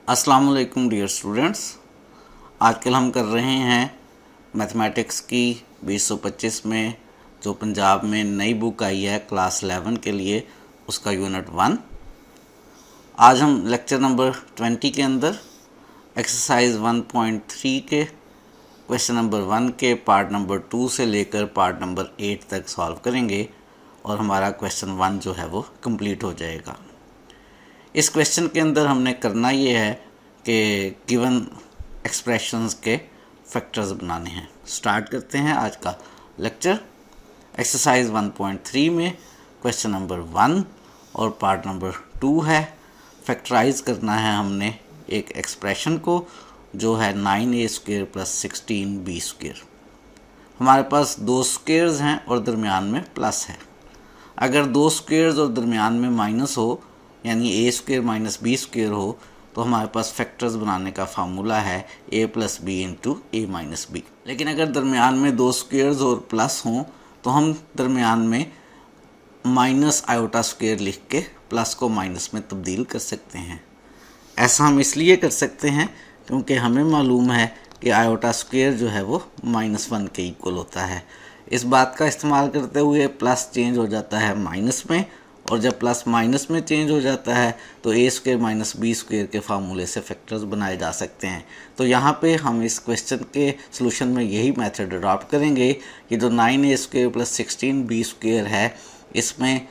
अस्सलाम वालेकुम dear students. आजकल हम कर रहे हैं मैथमेटिक्स की 2025 में जो पंजाब में नई बुक आई है क्लास 11 के लिए, उसका यूनिट 1। आज हम लेक्चर नंबर 20 के अंदर एक्सरसाइज 1.3 के क्वेश्चन नंबर 1 के पार्ट नंबर 2 से लेकर पार्ट नंबर 8 तक सॉल्व करेंगे और हमारा क्वेश्चन 1 जो है वो कंप्लीट हो जाएगा। इस क्वेश्चन के अंदर हमने करना ये है कि गिवन एक्सप्रेशंस के फैक्टर्स बनाने हैं। स्टार्ट करते हैं आज का लेक्चर। एक्सरसाइज 1.3 में क्वेश्चन नंबर 1 और पार्ट नंबर 2 है। फैक्टराइज करना है हमने एक एक्सप्रेशन को जो है 9a² + 16b²। हमारे पास दो स्क्वेयर्स हैं और दरमियान में प्लस है। अगर दो स्क्वेयर्स और दरमियान में माइनस हो, यानी a² - b² हो, तो हमारे पास फैक्टर्स बनाने का फार्मूला है a + b × a - b। लेकिन अगर दरमियान में दो स्क्वेयर्स और प्लस हों तो हम दरमियान में -i² लिख के प्लस को माइनस में तब्दील कर सकते हैं। ऐसा हम इसलिए कर सकते हैं क्योंकि हमें मालूम है कि i² जो है वो -1 के इक्वल होता है। इस बात का इस्तेमाल करते हुए प्लस चेंज हो जाता है माइनस में, और जब प्लस माइनस में चेंज हो जाता है तो a² - b² के फार्मूले से फैक्टर्स बनाए जा सकते हैं। तो यहाँ पे हम इस क्वेश्चन के सॉल्यूशन में यही मेथड अडॉप्ट करेंगे कि जो 9a² + 16b² है, इसमें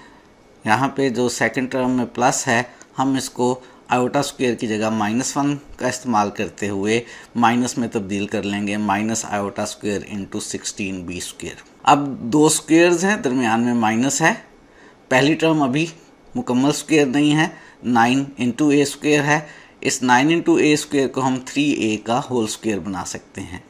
यहाँ पे जो सेकंड टर्म में प्लस है, हम इसको i² की जगह -1 का इस्तेमाल करते हुए माइनस में तब्दील कर लेंगे, -i² × 16b²। अब दो स्क्वेयर्स हैं, दरमियान में माइनस है। पहली टर्म अभी मुकम्मल स्क्वेयर नहीं है, 9 × a² है। इस 9 × a² को हम 3a का होल स्क्वेयर बना सकते हैं।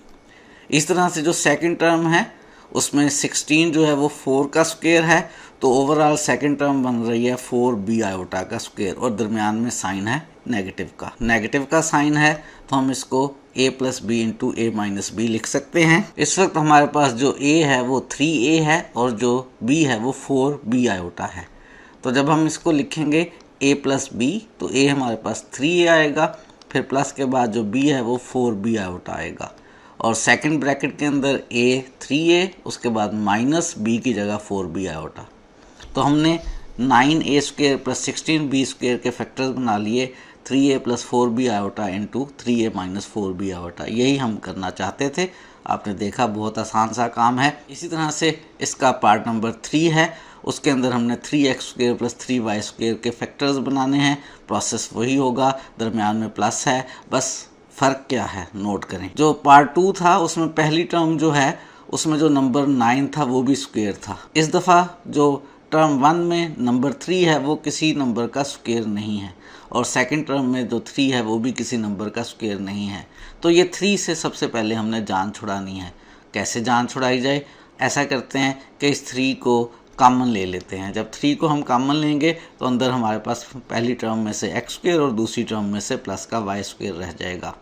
इस तरह से जो सेकंड टर्म है उसमें 16 जो है वो 4 का स्क्वेयर है, तो ओवरऑल सेकंड टर्म बन रही है 4b का स्क्वेयर, और दरमियान में साइन है नेगेटिव का साइन है, तो हम इसको a + b × a - b लिख सकते हैं। इस वक्त हमारे पास जो a है वो 3a है और जो b है वो 4b है। तो जब हम इसको लिखेंगे a + b, तो a हमारे पास 3a आएगा, फिर प्लस के बाद जो b है वो 4b आएगा, और सेकंड ब्रैकेट के अंदर a 3a, उसके बाद माइनस b की जगह 4b तो हमने 9a² + 16b² के फैक्टर्स बना लिए, 3a + 4b × 3a - 4b। यही हम करना चाहते थे। आपने देखा बहुत आसान सा काम है। इसी तरह से इसका पार्ट नंबर 3 है, उसके अंदर हमने 3x² + 3y² के फैक्टर्स बनाने हैं। प्रोसेस वही होगा, दरमियान में प्लस है, बस फ़र्क क्या है नोट करें। जो पार्ट 2 था उसमें पहली टर्म जो है उसमें जो नंबर 9 था वो भी स्क्वेयर था। इस दफ़ा जो टर्म 1 में नंबर 3 है वो किसी नंबर का स्क्वेयर नहीं है, और सेकंड टर्म में जो 3 है वो भी किसी नंबर का स्क्वेयर नहीं है। तो ये 3 से सबसे पहले हमने जान छुड़ानी है। कैसे जान छुड़ाई जाए? ऐसा करते हैं कि इस 3 को कॉमन ले लेते हैं। जब 3 को हम कॉमन लेंगे तो अंदर हमारे पास पहली टर्म में से x² और दूसरी टर्म में से प्लस का y² रह जाएगा।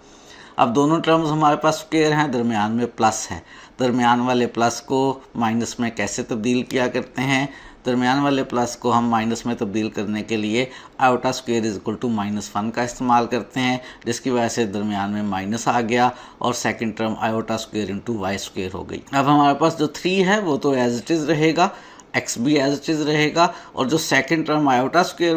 अब दोनों टर्म्स हमारे पास स्क्वेयर हैं, दरमियान में प्लस है। दरमियान वाले प्लस को माइनस में कैसे तब्दील किया करते हैं? दरमियान वाले प्लस को हम माइनस में तब्दील करने के लिए i² = -1 का इस्तेमाल करते हैं, जिसकी वजह से दरमियान में माइनस आ गया और सेकंड टर्म i² × y² हो गई। अब हमारे पास जो 3 है वो तो एज इट इज़ रहेगा, x भी एज इट इज़ रहेगा, और जो सेकंड टर्म i²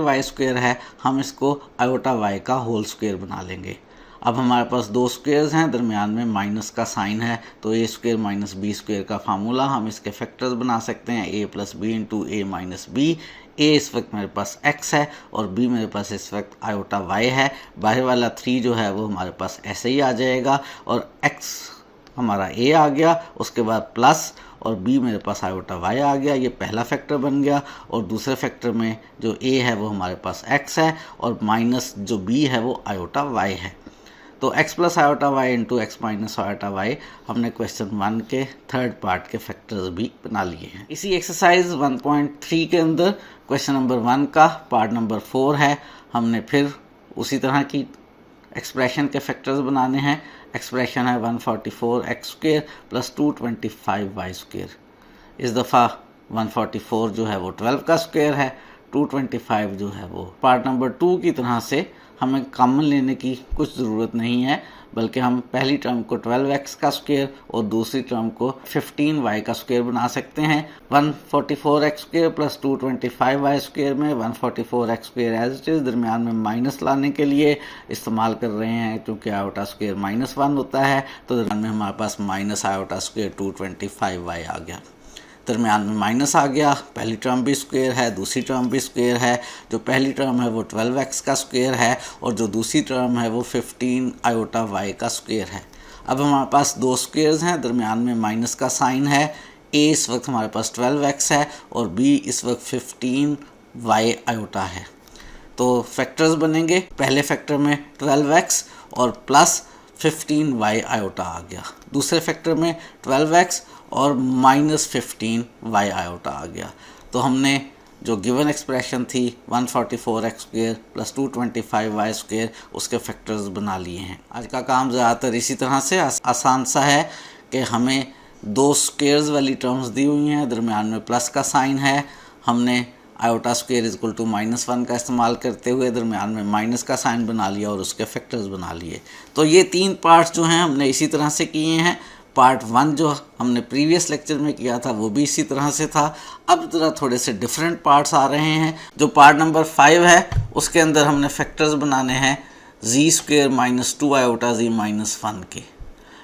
y² है हम इसको i का होल स्क्वेयर बना लेंगे। अब हमारे पास दो स्क्वेयर्स हैं, दरमियान में माइनस का साइन है, तो a² - b² का फार्मूला हम इसके फैक्टर्स बना सकते हैं, a + b × a - b। a इस वक्त मेरे पास x है और b मेरे पास इस वक्त i है। बाहर वाला 3 जो है वो हमारे पास ऐसे ही आ जाएगा, और x हमारा a आ गया, उसके बाद प्लस और b मेरे पास i आ गया। ये पहला फैक्टर बन गया, और दूसरे फैक्टर में जो a है वो हमारे पास x है और माइनस जो b है वो i है। तो x + i × x - y हमने क्वेश्चन 1 के थर्ड पार्ट के फैक्टर्स भी बना लिए हैं। इसी एक्सरसाइज 1.3 के अंदर क्वेश्चन नंबर 1 का पार्ट नंबर 4 है। हमने फिर उसी तरह की एक्सप्रेशन के फैक्टर्स बनाने हैं। एक्सप्रेशन है 144x² + 225y²। इस दफ़ा 144 जो है वो 12 का स्क्वायर है, 225 जो है वो पार्ट नंबर 2 की तरह से हमें कॉमन लेने की कुछ ज़रूरत नहीं है, बल्कि हम पहली टर्म को 12x का स्क्वायर और दूसरी टर्म को 15y का स्क्वायर बना सकते हैं। 144x square plus 225y square में 144x square as it is दरमियान में माइनस लाने के लिए इस्तेमाल कर रहे हैं, क्योंकि आयोटा स्क्वायर -1 होता है, तो दरमियान में हमारे पास माइनस आयोटा स्क्वायर 225y आ गया। दरमियान में माइनस आ गया, पहली टर्म भी स्क्वायर है, दूसरी टर्म भी स्क्वायर है। जो पहली टर्म है वो 12x का स्क्वायर है और जो दूसरी टर्म है वो 15 आयोटा y का स्क्वायर है। अब हमारे पास दो स्क्वायर्स हैं, दरमियान में माइनस का साइन है। a इस वक्त हमारे पास 12x है और b इस वक्त 15y आयोटा है। तो फैक्टर्स बनेंगे, पहले फैक्टर में 12x और प्लस 15y आयोटा आ गया, दूसरे फैक्टर में 12x और -15y आयोटा आ गया। तो हमने जो गिवन एक्सप्रेशन थी 144x square plus 225y square उसके फैक्टर्स बना लिए हैं। आज का काम ज़्यादातर इसी तरह से आसान सा है कि हमें दो स्क्वायर्स वाली टर्म्स दी हुई हैं, दरमियान में प्लस का साइन है। हमने आयोटा स्क्वायर इक्वल टू -1 का इस्तेमाल करते हुए दरमियान में माइनस का साइन बना लिया और उसके फैक्टर्स बना लिए। तो ये तीन पार्ट्स जो हैं हमने इसी तरह से किए हैं। पार्ट 1 जो हमने प्रीवियस लेक्चर में किया था वो भी इसी तरह से था। अब ज़रा थोड़े से डिफरेंट पार्ट्स आ रहे हैं। जो पार्ट नंबर 5 है उसके अंदर हमने फैक्टर्स बनाने हैं z स्क्वायर -2 आयोटा z -1 के।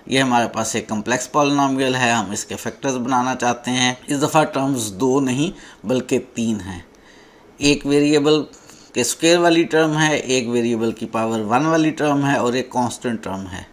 ये हमारे पास एक कम्प्लेक्स पॉलिनोमियल है, हम इसके फैक्टर्स बनाना चाहते हैं। इस दफ़ा टर्म्स 2 नहीं बल्कि 3 हैं। एक वेरिएबल के स्क्वायर वाली टर्म है, एक वेरिएबल की पावर 1 वाली टर्म है और एक कांस्टेंट टर्म है।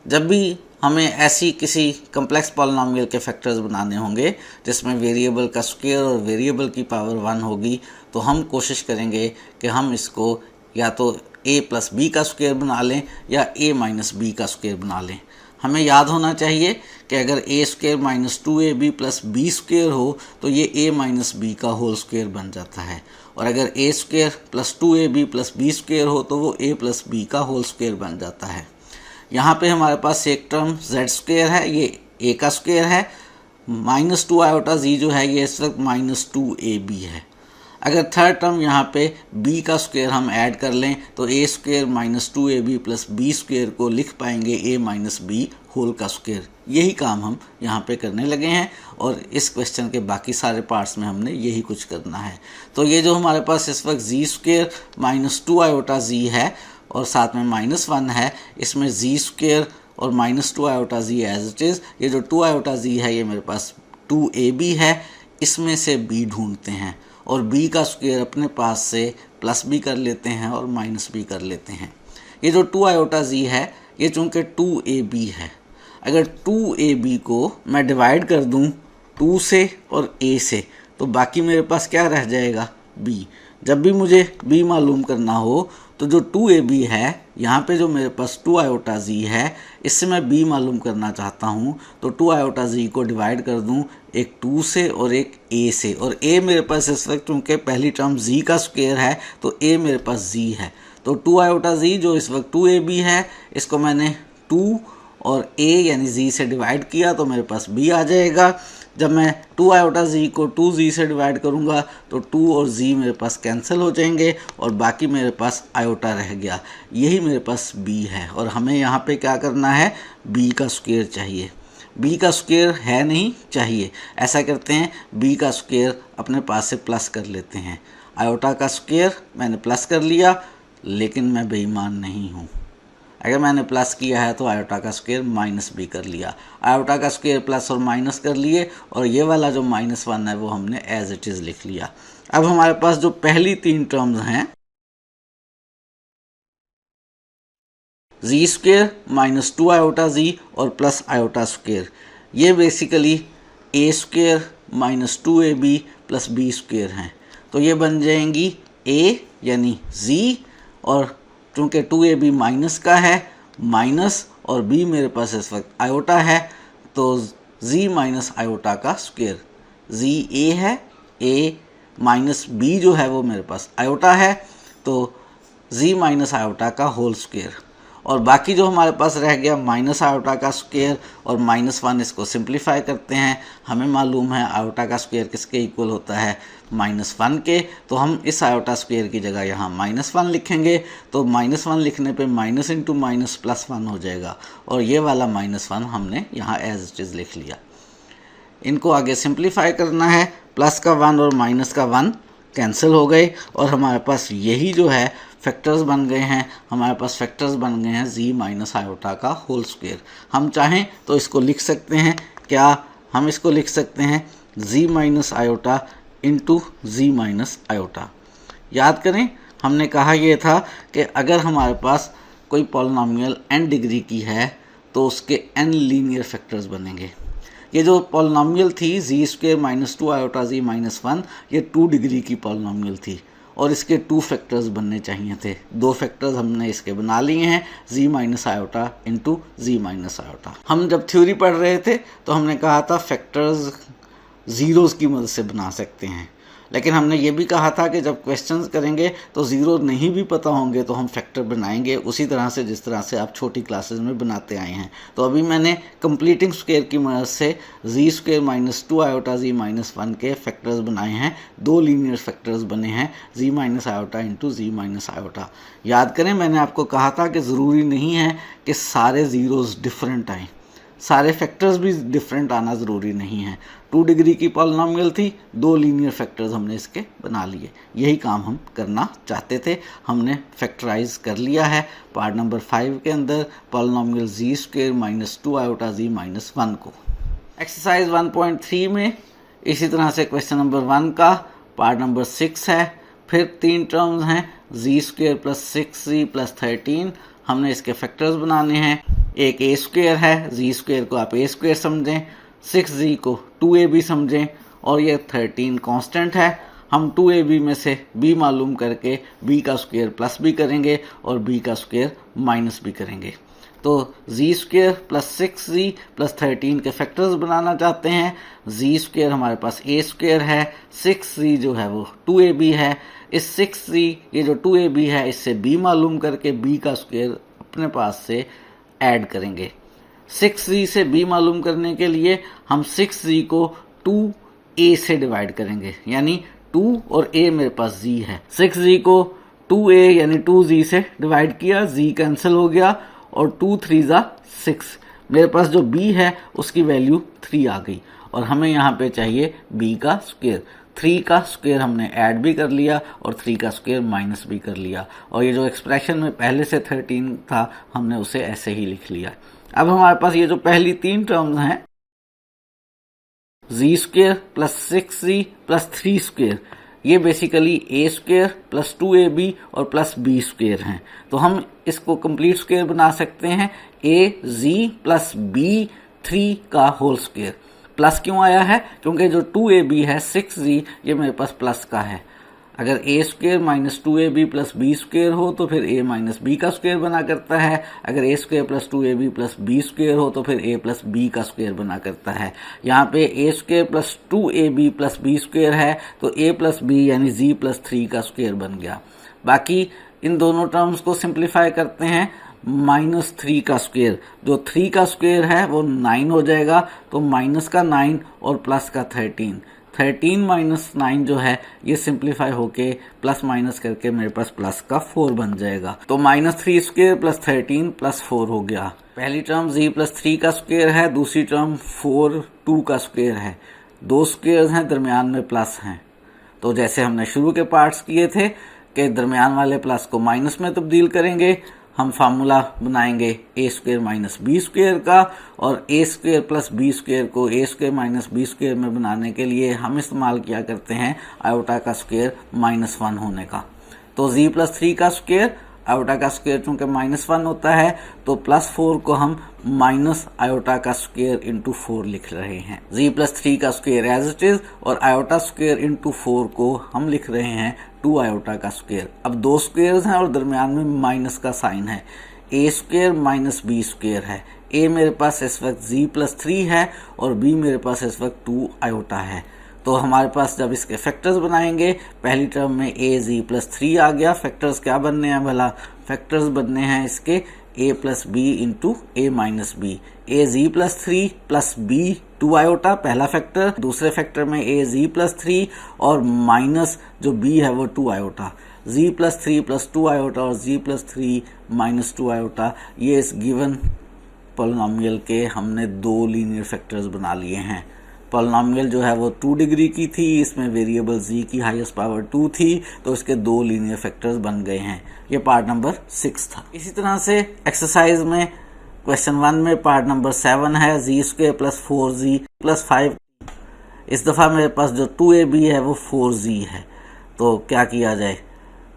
जब भी हमें ऐसी किसी कम्प्लेक्स पॉलिनोमियल के फैक्टर्स बनाने होंगे जिसमें वेरिएबल का स्क्वायर और वेरिएबल की पावर 1 होगी, तो हम कोशिश करेंगे कि हम इसको या तो a प्लस बी का स्क्वायर बना लें या a माइनस बी का स्क्वायर बना लें। हमें याद होना चाहिए कि अगर a square -2ab plus B square हो तो ये a माइनस बी का होल स्क्वायर बन जाता है, और अगर a स्क्वायर प्लस 2ab प्लस बी स्क्वायर हो तो वो a प्लस बी का होल स्क्वायर बन जाता है। यहाँ पे हमारे पास एक टर्म z स्क्वायर है, ये a का स्क्वायर है। -2 आयोटा z जो है ये इस वक्त -2ab है। अगर थर्ड टर्म यहाँ पे b का स्क्वायर हम ऐड कर लें तो a square -2ab plus B square को लिख पाएंगे a माइनस बी होल का स्क्वायर। यही काम हम यहाँ पे करने लगे हैं और इस क्वेश्चन के बाकी सारे पार्ट्स में हमने यही कुछ करना है। तो ये जो हमारे पास इस वक्त z स्क्वायर -2 आयोटा z है और साथ में -1 है, इसमें z स्क्वायर और -2 iota z as it is. ये जो 2 आयोटा z है ये मेरे पास 2ab है, इसमें से b ढूंढते हैं और b का स्क्वायर अपने पास से प्लस भी कर लेते हैं और माइनस भी कर लेते हैं। ये जो 2 आयोटा z है ये चूँकि 2ab है, अगर 2ab को मैं डिवाइड कर दूँ 2 से और a से तो बाकी मेरे पास क्या रह जाएगा b। जब भी मुझे b मालूम करना हो तो जो 2ab है यहाँ पे जो मेरे पास 2 आयोटा z है इससे मैं b मालूम करना चाहता हूँ, तो 2 आयोटा z को डिवाइड कर दूँ एक 2 से और एक a से, और a मेरे पास इस वक्त क्योंकि पहली टर्म z का स्क्वायर है तो a मेरे पास z है। तो 2 आयोटा z जो इस वक्त 2ab है इसको मैंने 2 और a यानी z से डिवाइड किया तो मेरे पास b आ जाएगा। जब मैं 2 आयोटा z को 2z से डिवाइड करूंगा तो 2 और z मेरे पास कैंसिल हो जाएंगे और बाकी मेरे पास आयोटा रह गया, यही मेरे पास b है। और हमें यहाँ पे क्या करना है, b का स्क्वायर चाहिए। b का स्क्वायर है नहीं, चाहिए। ऐसा करते हैं b का स्क्वायर अपने पास से प्लस कर लेते हैं। आयोटा का स्क्वायर मैंने प्लस कर लिया, लेकिन मैं बेईमान नहीं हूँ। अगर मैंने प्लस किया है तो आयोटा का स्क्वायर माइनस भी कर लिया। आयोटा का स्क्वायर प्लस और माइनस कर लिए और ये वाला जो -1 है वो हमने एज इट इज़ लिख लिया। अब हमारे पास जो पहली 3 टर्म्स हैं z स्क्वायर -2 आयोटा z और प्लस आयोटा स्क्वायर, ये basically a square -2ab plus b square हैं। तो ये बन जाएंगी a यानी z, और चूँकि 2ab माइनस का है माइनस और b मेरे पास इस वक्त आयोटा है तो z माइनस आयोटा का स्क्वायर। z a है, a माइनस b जो है वो मेरे पास आयोटा है तो z माइनस आयोटा का होल स्क्वायर। और बाकी जो हमारे पास रह गया माइनस आयोटा का स्क्वायर और -1, इसको सिंप्लीफाई करते हैं। हमें मालूम है आयोटा का स्क्वायर किसके इक्वल होता है, -1 के। तो हम इस आयोटा स्क्वायर की जगह यहाँ -1 लिखेंगे। तो -1 लिखने पे माइनस इंटू माइनस +1 हो जाएगा और ये वाला -1 हमने यहाँ एज इट इज़ लिख लिया। इनको आगे सिंप्लीफाई करना है। प्लस का 1 और माइनस का 1 कैंसिल हो गए और हमारे पास यही जो है फैक्टर्स बन गए हैं। हमारे पास फैक्टर्स बन गए हैं z माइनस आयोटा का होल स्क्वायर। हम चाहें तो इसको लिख सकते हैं, क्या हम इसको लिख सकते हैं z minus iota into z minus iota. याद करें हमने कहा ये था कि अगर हमारे पास कोई पॉलिनॉमियल n डिग्री की है तो उसके n लीनियर फैक्टर्स बनेंगे। ये जो पॉलिनॉमियल थी z² - 2 आयोटा z - 1, ये 2 डिग्री की पॉलिनॉमियल थी और इसके 2 फैक्टर्स बनने चाहिए थे। 2 फैक्टर्स हमने इसके बना लिए हैं, z minus iota into z minus iota. हम जब थ्योरी पढ़ रहे थे तो हमने कहा था फैक्टर्स ज़ीरोज़ की मदद से बना सकते हैं, लेकिन हमने ये भी कहा था कि जब क्वेश्चंस करेंगे तो ज़ीरो नहीं भी पता होंगे तो हम फैक्टर बनाएंगे उसी तरह से जिस तरह से आप छोटी क्लासेस में बनाते आए हैं। तो अभी मैंने कंप्लीटिंग स्क्वायर की मदद से z² - 2 आयोटा z - 1 के फैक्टर्स बनाए हैं। 2 लीनियर फैक्टर्स बने हैं z minus iota into z minus iota. याद करें मैंने आपको कहा था कि ज़रूरी नहीं है कि सारे ज़ीरोज़ डिफरेंट आएँ, सारे फैक्टर्स भी डिफरेंट आना ज़रूरी नहीं है। 2 डिग्री की पॉलिनॉमियल थी, 2 लीनियर फैक्टर्स हमने इसके बना लिए। यही काम हम करना चाहते थे, हमने फैक्टराइज कर लिया है पार्ट नंबर 5 के अंदर पॉलिनॉमियल z² - 2 आयोटा z - 1 को। एक्सरसाइज 1.3 में इसी तरह से क्वेश्चन नंबर 1 का पार्ट नंबर 6 है। फिर 3 टर्म्स हैं z² + 6z + 13। हमने इसके फैक्टर्स बनाने हैं। एक a² है, z² को आप a² समझें, 6z को 2ab समझें और ये 13 कांस्टेंट है। हम 2ab में से b मालूम करके b का स्क्वायर प्लस b करेंगे और b का स्क्वायर माइनस b करेंगे। तो z² + 6z + 13 के फैक्टर्स बनाना चाहते हैं। z² हमारे पास a² है, 6z जो है वो 2ab है। इस 6z ये जो 2ab है इससे b मालूम करके b का स्क्वायर अपने पास से ऐड करेंगे। 6z से b मालूम करने के लिए हम 6z को 2a से डिवाइड करेंगे, यानी 2 और a मेरे पास z है। 6z को 2a यानी 2z से डिवाइड किया, z कैंसिल हो गया और 2 3 6। मेरे पास जो b है उसकी वैल्यू 3 आ गई और हमें यहाँ पे चाहिए b का स्क्वायर। 3 का स्क्वायर हमने ऐड भी कर लिया और 3 का स्क्वायर माइनस भी कर लिया और ये जो एक्सप्रेशन में पहले से 13 था हमने उसे ऐसे ही लिख लिया। अब हमारे पास ये जो पहली 3 टर्म्स हैं z² + 6z + 3², ये बेसिकली a² + 2ab और +b² हैं। तो हम इसको कंप्लीट स्क्वायर बना सकते हैं az + b3 का होल स्क्वायर। प्लस क्यों आया है? क्योंकि जो 2ab है 6z ये मेरे पास प्लस का है। अगर a² - 2ab + b² हो तो फिर a - b का स्क्वायर बना करता है। अगर a² + 2ab + b² हो तो फिर a + b का स्क्वायर बना करता है। यहाँ पे a² + 2ab + b² है तो a + b यानी z + 3 का स्क्वायर बन गया। बाकी इन दोनों टर्म्स को सिंप्लीफाई करते हैं। -3 का स्क्वायर, जो 3 का स्क्वायर है वो 9 हो जाएगा, तो माइनस का 9 और प्लस का 13। 13 - 9 जो है ये सिंप्लीफाई होके प्लस माइनस करके मेरे पास प्लस का 4 बन जाएगा। तो -3² + 13 + 4 हो गया। पहली टर्म z + 3 का स्क्वायर है, दूसरी टर्म 4 2 का स्क्वायर है। 2 स्क्वायर्स हैं, दरमियान में प्लस हैं। तो जैसे हमने शुरू के पार्ट्स किए थे कि दरमियान वाले प्लस को माइनस में तब्दील करेंगे, हम फार्मूला बनाएंगे a² - b² का और a² + b² को a² - b² में बनाने के लिए हम इस्तेमाल किया करते हैं आयोटा का स्क्वायर -1 होने का। तो z + 3 का स्क्वायर, आयोटा का स्क्वायर चूंकि -1 होता है तो +4 को हम माइनस आयोटा का स्क्वायर इंटू 4 लिख रहे हैं। z + 3 का स्क्वायर एज इट इज और आयोटा स्क्वायर इंटू 4 को हम लिख रहे हैं 2 आयोटा का स्क्वायर। अब 2 स्क्वायर्स हैं और दरमियान में माइनस का साइन है। a² - b² है। a मेरे पास इस वक्त z + 3 है और b मेरे पास इस वक्त 2 आयोटा है। तो हमारे पास जब इसके फैक्टर्स बनाएंगे, पहली टर्म में a z + 3 आ गया। फैक्टर्स क्या बनने हैं भला? फैक्टर्स बनने हैं इसके a plus B into A minus B, A G plus 3 plus B 2 iota पहला फैक्टर, दूसरे फैक्टर में ए जी प्लस 3 और माइनस जो बी है वो 2 आयोटा, जी प्लस 3 प्लस 2 आयोटा और जी प्लस 3 माइनस 2 आयोटा। ये इस गिवन पॉलिनॉमियल के हमने दो लीनियर फैक्टर्स बना लिए हैं। पॉलिनॉमियल जो है वो 2 डिग्री की थी, इसमें वेरिएबल z की हाईएस्ट पावर 2 थी, तो इसके दो लीनियर फैक्टर्स बन गए हैं। ये पार्ट नंबर 6 था। इसी तरह से एक्सरसाइज में क्वेश्चन 1 में पार्ट नंबर 7 है, z² प्लस 4z प्लस 5। इस दफ़ा मेरे पास जो 2ab है वो 4z है, तो क्या किया जाए,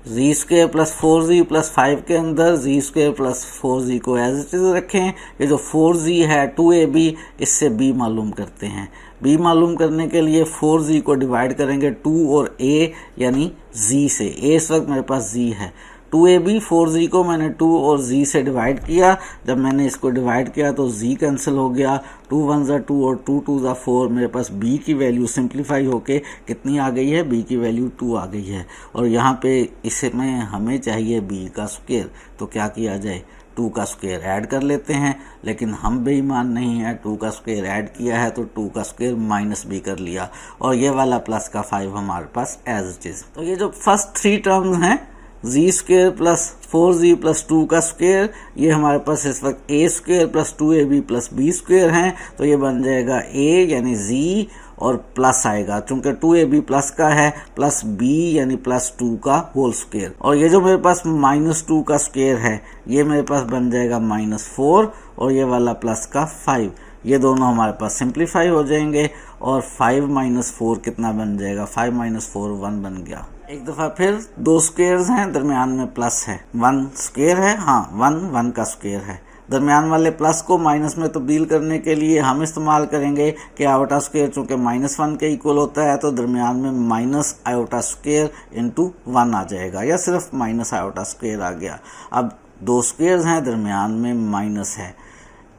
z² प्लस 4z प्लस 5 के अंदर z² प्लस 4z को एज इट इज रखें। ये जो 4z है 2ab, इससे b मालूम करते हैं। b मालूम करने के लिए 4z को डिवाइड करेंगे 2 और a यानी z से। a इस वक्त मेरे पास z है, 2ab 4z को मैंने 2 और z से डिवाइड किया। जब मैंने इसको डिवाइड किया तो z कैंसिल हो गया, 2 1 ज़ा 2 और 2 2 ज़ा 4। मेरे पास b की वैल्यू सिंप्लीफाई होके कितनी आ गई है, b की वैल्यू 2 आ गई है। और यहाँ पे इसमें हमें चाहिए b का स्क्वायर, तो क्या किया जाए, 2 का स्क्वायर ऐड कर लेते हैं। लेकिन हम बेईमान नहीं है, 2 का स्क्वायर ऐड किया है तो 2 का स्क्वायर माइनस भी कर लिया, और ये वाला प्लस का 5 हमारे पास एज इट इज। तो ये जो फर्स्ट 3 टर्म्स हैं, z² प्लस 4z प्लस 2 का स्क्वायर, ये हमारे पास इस वक्त a² plus 2ab plus b² हैं, तो ये बन जाएगा a यानी z और प्लस आएगा, चूंकि 2ab प्लस का है, प्लस b यानी प्लस 2 का होल स्क्वायर। और ये जो मेरे पास माइनस 2 का स्क्वायर है, ये मेरे पास बन जाएगा -4, और ये वाला प्लस का 5। ये दोनों हमारे पास सिंप्लीफाई हो जाएंगे, और 5 - 4 कितना बन जाएगा, 5 - 4 1 बन गया। एक दफ़ा फिर दो स्क्वेयर्स हैं, दरमियान में प्लस है, 1 स्क्वेयर है, हाँ 1 का स्क्वेयर है। दरमियान वाले प्लस को माइनस में तब्दील करने के लिए हम इस्तेमाल करेंगे कि आयोटा स्क्वेयर चूँकि -1 के इक्वल होता है, तो दरमियान में माइनस आयोटा स्क्वेयर इंटू 1 आ जाएगा, या सिर्फ माइनस आयोटा स्क्वेयर आ गया। अब दो स्क्वेयर्स हैं, दरमियान में माइनस है।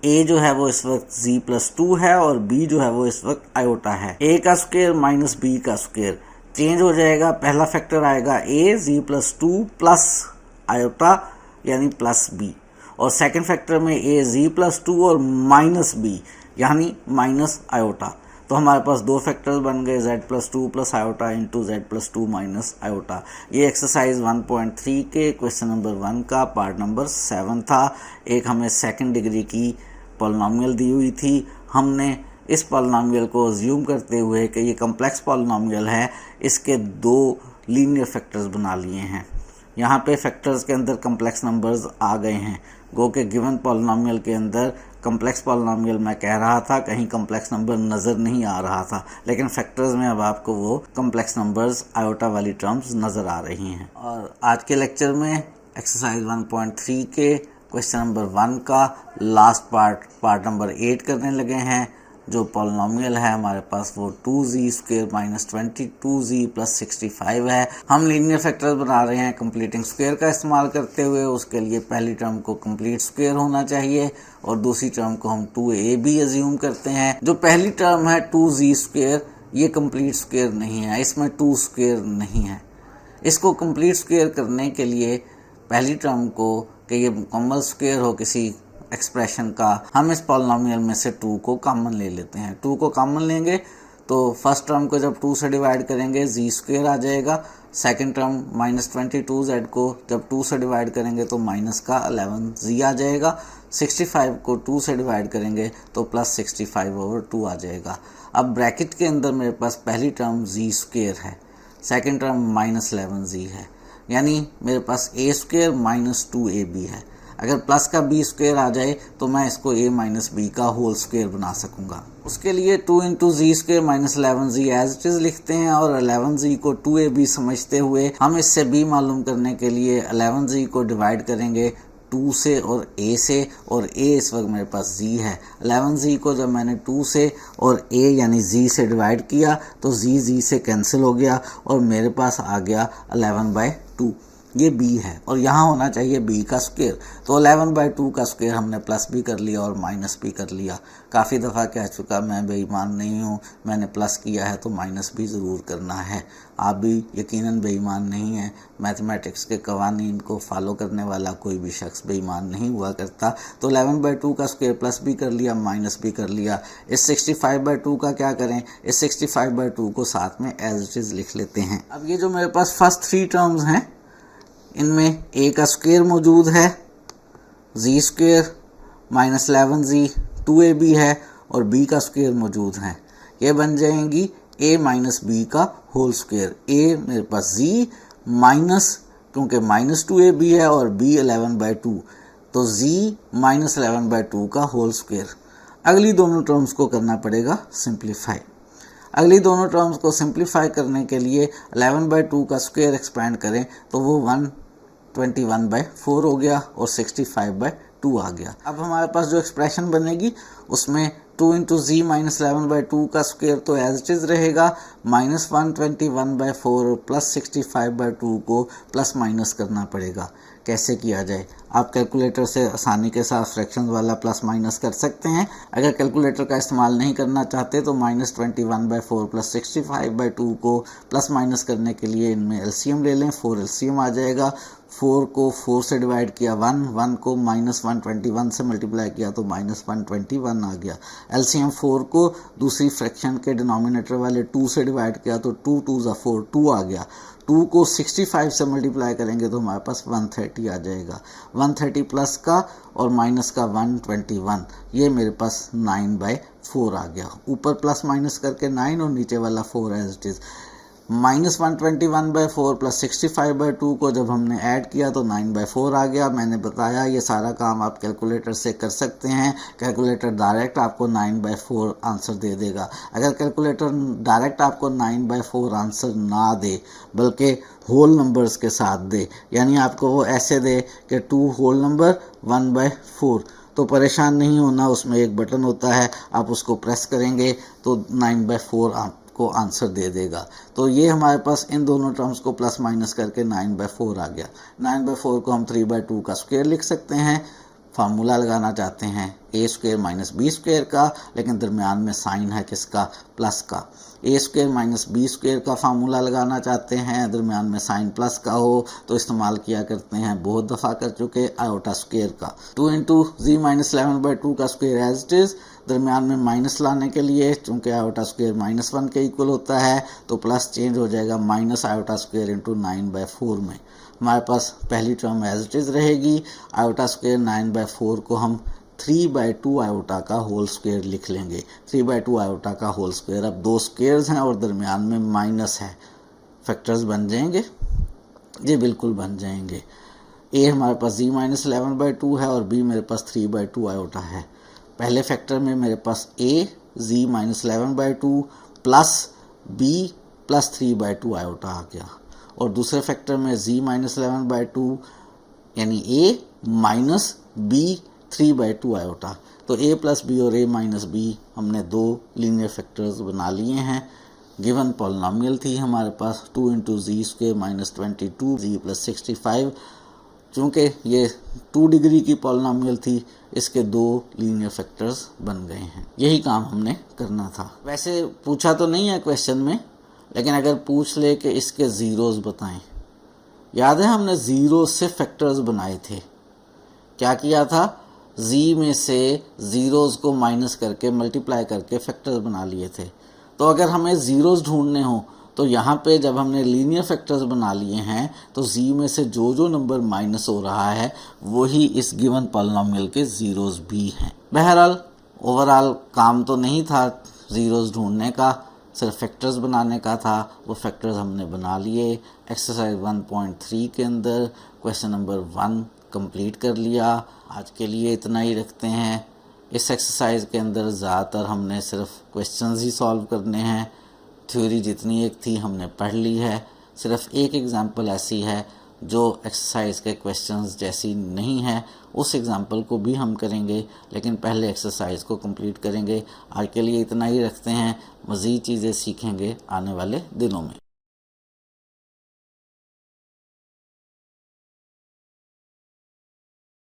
a जो है वो इस वक्त z प्लस 2 है, और b जो है वो इस वक्त आयोटा है। a का स्क्वेयर माइनस b का स्क्वेयर चेंज हो जाएगा, पहला फैक्टर आएगा a z plus 2 plus iota यानी प्लस b, और सेकंड फैक्टर में a z प्लस 2 और माइनस b यानी माइनस आयोटा। तो हमारे पास दो फैक्टर्स बन गए, z plus 2 plus iota into z plus 2 minus iota. ये एक्सरसाइज 1.3 के क्वेश्चन नंबर 1 का पार्ट नंबर 7 था। एक हमें सेकंड डिग्री की पॉलिनॉमियल दी हुई थी, हमने इस पॉलिनॉमियल को अज्यूम करते हुए कि ये कम्प्लेक्स पॉलिनॉमियल है, इसके दो लीनियर फैक्टर्स बना लिए हैं। यहाँ पे फैक्टर्स के अंदर कम्प्लेक्स नंबर्स आ गए हैं, गो के गिवन पॉलिनॉमियल के अंदर कम्प्लेक्स पॉलिनॉमियल मैं कह रहा था, कहीं कम्प्लेक्स नंबर नज़र नहीं आ रहा था, लेकिन फैक्टर्स में अब आपको वो कम्प्लेक्स नंबर्स आयोटा वाली टर्म्स नज़र आ रही हैं। और आज के लेक्चर में एक्सरसाइज 1.3 के क्वेश्चन नंबर 1 का लास्ट पार्ट नंबर 8 करने लगे हैं। जो पॉलिनॉमियल है हमारे पास वो 2z² माइनस 22z प्लस 65 है। हम लीनियर फैक्टर्स बना रहे हैं कंप्लीटिंग स्क्वायर का इस्तेमाल करते हुए। उसके लिए पहली टर्म को कंप्लीट स्क्वायर होना चाहिए और दूसरी टर्म को हम 2ab अज्यूम करते हैं। जो पहली टर्म है 2z², ये कंप्लीट स्क्वायर नहीं है, इसमें 2 स्क्वायर नहीं है। इसको कंप्लीट स्क्वायर करने के लिए पहली टर्म को कि ये मुकम्मल स्क्वायर हो किसी एक्सप्रेशन का, हम इस पॉलिनॉमियल में से 2 को कॉमन ले लेते हैं। 2 को कॉमन लेंगे तो फर्स्ट टर्म को जब 2 से डिवाइड करेंगे z² आ जाएगा। सेकंड टर्म माइनस 22z को जब 2 से डिवाइड करेंगे तो माइनस का 11z आ जाएगा। 65 को 2 से डिवाइड करेंगे तो प्लस 65/2 आ जाएगा। अब ब्रैकेट के अंदर मेरे पास पहली टर्म z² है, सेकंड टर्म माइनस 11z है, यानी मेरे पास a² माइनस 2ab है। अगर प्लस का b² आ जाए तो मैं इसको a माइनस b का होल स्क्वायर बना सकूंगा। उसके लिए 2 × z² minus 11z as it is लिखते हैं और 11z को 2ab समझते हुए हम इससे b मालूम करने के लिए 11z को डिवाइड करेंगे 2 से और a से, और a इस वक्त मेरे पास z है। 11z को जब मैंने 2 से और a यानी z से डिवाइड किया तो z से कैंसिल हो गया और मेरे पास आ गया 11/2। ये b है और यहाँ होना चाहिए b का स्क्वायर। तो 11/2 का स्क्वायर हमने प्लस भी कर लिया और माइनस भी कर लिया। काफ़ी दफ़ा कह चुका मैं बेईमान नहीं हूँ, मैंने प्लस किया है तो माइनस भी ज़रूर करना है। आप भी यकीनन बेईमान नहीं हैं। मैथमेटिक्स के कवानीन को फॉलो करने वाला कोई भी शख्स बेईमान नहीं हुआ करता। तो 11/2 का स्क्वायर प्लस भी कर लिया, माइनस भी कर लिया। इस 65/2 का क्या करें, इस 65/2 को साथ में एज इट इज़ लिख लेते हैं। अब ये जो मेरे पास फर्स्ट 3 टर्म्स हैं, इनमें a का स्क्वायर मौजूद है, z square minus 11z 2ab है और b का स्क्वायर मौजूद है। ये बन जाएंगी a माइनस b का होल स्क्वायर। a मेरे पास z माइनस, क्योंकि माइनस 2ab है और b 11/2, तो z माइनस 11/2 का होल स्क्वायर। अगली दोनों टर्म्स को करना पड़ेगा सिंप्लीफाई। अगली दोनों टर्म्स को सिंप्लीफाई करने के लिए 11/2 का स्क्वायर एक्सपेंड करें तो वो 121/4 हो गया और 65/2 आ गया। अब हमारे पास जो एक्सप्रेशन बनेगी उसमें 2 इंटू जी माइनस 11/2 का स्क्वायर तो एज इट इज़ रहेगा, माइनस 121/4 प्लस 65/2 को प्लस माइनस करना पड़ेगा। कैसे किया जाए, आप कैलकुलेटर से आसानी के साथ फ्रैक्शन वाला प्लस माइनस कर सकते हैं। अगर कैलकुलेटर का इस्तेमाल नहीं करना चाहते तो माइनस 21/4 प्लस 65/2 को प्लस माइनस करने के लिए इनमें एलसीएम ले लें। 4 एलसीएम आ जाएगा। 4 को 4 से डिवाइड किया 1 को माइनस 121 से मल्टीप्लाई किया तो माइनस 121 आ गया। एलसीएम 4 को दूसरी फ्रैक्शन के डिनोमिनेटर वाले 2 से डिवाइड किया तो 2 2 ज़ा 4 2 आ गया। 2 को 65 से मल्टीप्लाई करेंगे तो हमारे पास 130 आ जाएगा। 130 प्लस का और माइनस का 121, ये मेरे पास 9/4 आ गया। ऊपर प्लस माइनस करके 9 और नीचे वाला 4 as it is. Minus 121/4 plus 65/2 को जब हमने ऐड किया तो 9/4 आ गया। मैंने बताया ये सारा काम आप कैलकुलेटर से कर सकते हैं। कैलकुलेटर डायरेक्ट आपको 9/4 आंसर दे देगा। अगर कैलकुलेटर डायरेक्ट आपको 9/4 आंसर ना दे बल्कि होल नंबर्स के साथ दे, यानी आपको वो ऐसे दे कि 2 होल नंबर 1/4, तो परेशान नहीं होना। उसमें एक बटन होता है, आप उसको प्रेस करेंगे तो 9/4 को आंसर दे देगा। तो ये हमारे पास इन दोनों टर्म्स को प्लस माइनस करके 9/4 आ गया। 9/4 को हम 3/2 का स्क्वायर लिख सकते हैं। फार्मूला लगाना चाहते हैं a square minus B square का, लेकिन दरमियान में साइन है किसका, प्लस का। a square minus B square का फार्मूला लगाना चाहते हैं, दरमियान में साइन प्लस का हो तो इस्तेमाल किया करते हैं, बहुत दफ़ा कर चुके, आयोटा स्क्वायर का। 2 इंटू जी माइनस 11/2 का स्क्वायर एज इट इज़, दरमियान में माइनस लाने के लिए चूँकि आयोटा स्क्वायर -1 के इक्वल होता है तो प्लस चेंज हो जाएगा माइनस आयोटा स्क्वायर इंटू 9/4 में। हमारे पास पहली टर्म एज इट इज़ रहेगी। आयोटा स्क्वायर 9/4 को हम 3/2 आयोटा का होल स्क्वायर लिख लेंगे। 3/2 आयोटा का होल स्क्वायर। अब 2 स्क्वायर्स हैं और दरमियान में माइनस है, फैक्टर्स बन जाएंगे, ये बिल्कुल बन जाएंगे। ए हमारे पास जी माइनस 11/2 है और बी मेरे पास 3/2 आयोटा है। पहले फैक्टर में मेरे पास A G minus 11/2 plus B plus 3/2 iota आ गया, और दूसरे फैक्टर में जी माइनस 11/2 यानी ए माइनस बी 3/2 आयोटा। तो ए प्लस बी और ए माइनस बी हमने 2 लीनियर फैक्टर्स बना लिए हैं। गिवन पॉलिनोमियल थी हमारे पास 2 इंटू जी स्क्वायर माइनस 22 जी प्लस 65। चूँकि ये 2 डिग्री की पॉलिनोमियल थी, इसके 2 लीनियर फैक्टर्स बन गए हैं। यही काम हमने करना था। वैसे पूछा तो नहीं है क्वेश्चन में, लेकिन अगर पूछ ले कि इसके ज़ीरोज़ बताएं, याद है हमने ज़ीरो से फैक्टर्स बनाए थे। क्या किया था, जी में से ज़ीरोज़ को माइनस करके मल्टीप्लाई करके फैक्टर्स बना लिए थे। तो अगर हमें ज़ीरोज़ ढूंढने हो तो यहाँ पे जब हमने लीनियर फैक्टर्स बना लिए हैं तो जी में से जो जो नंबर माइनस हो रहा है वही इस गिवन पॉलिनोमियल के ज़ीरोज़ भी हैं। बहरहाल ओवरऑल काम तो नहीं था ज़ीरोज़ ढूंढने का, सिर्फ फैक्टर्स बनाने का था। वो फैक्टर्स हमने बना लिए। एक्सरसाइज 1.3 के अंदर क्वेश्चन नंबर 1 कंप्लीट कर लिया। आज के लिए इतना ही रखते हैं। इस एक्सरसाइज के अंदर ज़्यादातर हमने सिर्फ क्वेश्चंस ही सॉल्व करने हैं। थ्योरी जितनी एक थी हमने पढ़ ली है। सिर्फ एक एग्जांपल ऐसी है जो एक्सरसाइज के क्वेश्चंस जैसी नहीं है, उस एग्जांपल को भी हम करेंगे, लेकिन पहले एक्सरसाइज को कंप्लीट करेंगे। आज के लिए इतना ही रखते हैं। मज़ीद चीज़ें सीखेंगे आने वाले दिनों में।